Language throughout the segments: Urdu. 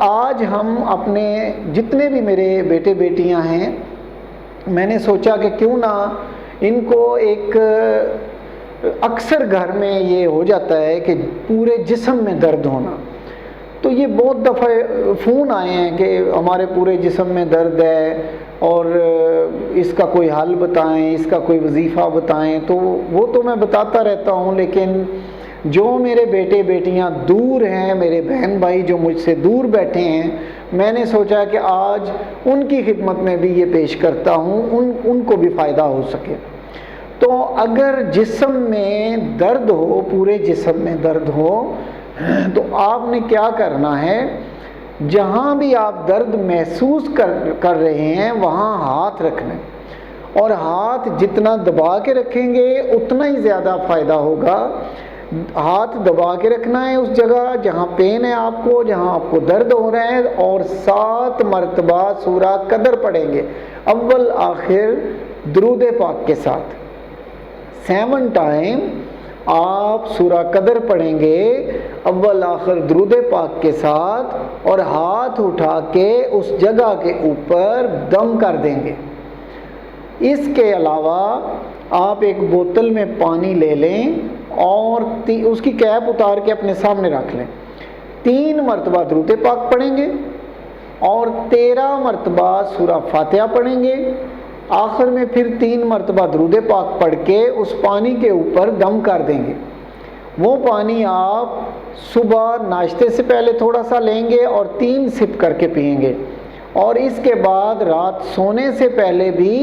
آج ہم اپنے جتنے بھی میرے بیٹے بیٹیاں ہیں، میں نے سوچا کہ کیوں نہ ان کو ایک اکثر گھر میں یہ ہو جاتا ہے کہ پورے جسم میں درد ہونا، تو یہ بہت دفعہ فون آئے ہیں کہ ہمارے پورے جسم میں درد ہے اور اس کا کوئی حل بتائیں، اس کا کوئی وظیفہ بتائیں، تو وہ تو میں بتاتا رہتا ہوں، لیکن جو میرے بیٹے بیٹیاں دور ہیں، میرے بہن بھائی جو مجھ سے دور بیٹھے ہیں، میں نے سوچا کہ آج ان کی خدمت میں بھی یہ پیش کرتا ہوں، ان کو بھی فائدہ ہو سکے۔ تو اگر جسم میں درد ہو، پورے جسم میں درد ہو، تو آپ نے کیا کرنا ہے، جہاں بھی آپ درد محسوس کر رہے ہیں وہاں ہاتھ رکھنا ہے، اور ہاتھ جتنا دبا کے رکھیں گے اتنا ہی زیادہ فائدہ ہوگا۔ ہاتھ دبا کے رکھنا ہے اس جگہ جہاں پین ہے آپ کو، جہاں آپ کو درد ہو رہا ہے، اور 7 مرتبہ سورہ قدر پڑھیں گے، اول آخر درود پاک کے ساتھ۔ 7 ٹائم آپ سورہ قدر پڑھیں گے اول آخر درود پاک کے ساتھ، اور ہاتھ اٹھا کے اس جگہ کے اوپر دم کر دیں گے۔ اس کے علاوہ آپ ایک بوتل میں پانی لے لیں اور اس کی کیپ اتار کے اپنے سامنے رکھ لیں، 3 مرتبہ درود پاک پڑھیں گے اور 13 مرتبہ سورہ فاتحہ پڑھیں گے، آخر میں پھر 3 مرتبہ درود پاک پڑھ کے اس پانی کے اوپر دم کر دیں گے۔ وہ پانی آپ صبح ناشتے سے پہلے تھوڑا سا لیں گے اور 3 سپ کر کے پئیں گے، اور اس کے بعد رات سونے سے پہلے بھی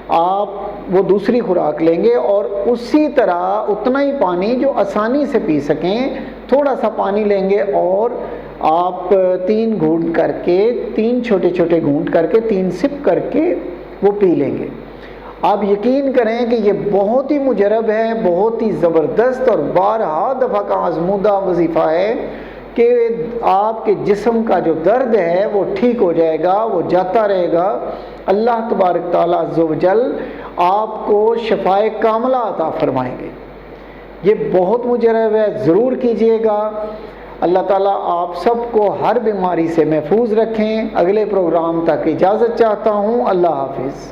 آپ وہ دوسری خوراک لیں گے، اور اسی طرح اتنا ہی پانی جو آسانی سے پی سکیں، تھوڑا سا پانی لیں گے اور آپ 3 گھونٹ کر کے، 3 چھوٹے چھوٹے گھونٹ کر کے، 3 سپ کر کے وہ پی لیں گے۔ آپ یقین کریں کہ یہ بہت ہی مجرب ہے، بہت ہی زبردست اور بارہا دفعہ کا آزمودہ وظیفہ ہے کہ آپ کے جسم کا جو درد ہے وہ ٹھیک ہو جائے گا، وہ جاتا رہے گا۔ اللہ تبارک تعالیٰ عز و جل آپ کو شفائے کاملہ عطا فرمائیں گے۔ یہ بہت مجرب ہے، ضرور کیجئے گا۔ اللہ تعالیٰ آپ سب کو ہر بیماری سے محفوظ رکھیں۔ اگلے پروگرام تک اجازت چاہتا ہوں۔ اللہ حافظ۔